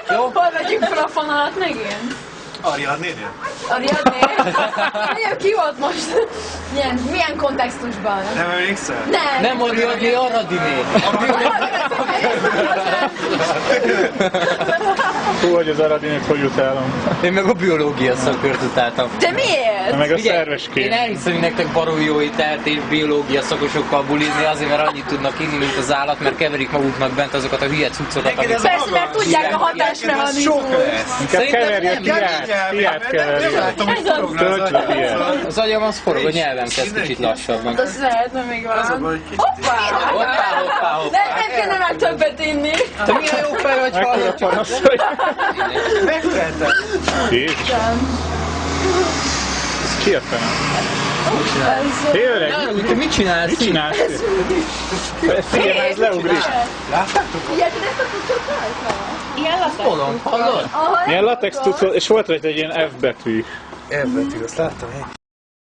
Jó? Hol vegyük fel a fonalat megint? Ariadnénél? Ariadné? Ki volt most? Milyen kontextusban? Nem emlékszel? Nem Ariadné, Aradiné. Hú, hogy az Aradinét hogy utálom. Én meg a biológia szakkört utáltam. De miért? Meg a Figyelj, szerves én elhiszem, hogy nektek baromi jó ételt és biológia szakosokkal bulizni, azért mert annyit tudnak inni, mint az állat, mert keverik maguknak bent azokat a hülye cuccokat, amik... Persze, mert tudják a hatásmechanizmust. Inkább keverje, tiát keverje. Töltsd tiát. Az agyam az forog, a nyelvem kezd kicsit lassabban. Az lehetne még valami. Hoppá! Nem kellene már többet inni. Te milyen jó fej vagy, Mekkora hallgatja? panasz vagy. Megteheted! Jézus. Ez ki a fene? Hé öreg, Te mit csinálsz? mit csinálsz? Figyelj, ez leugrik. Ilyetted ezt a cuccot rajta? Ilyen latex. Hallod? Milyen latex tudsz, és volt rajta egy ilyen F betű. Elvető, azt láttam én.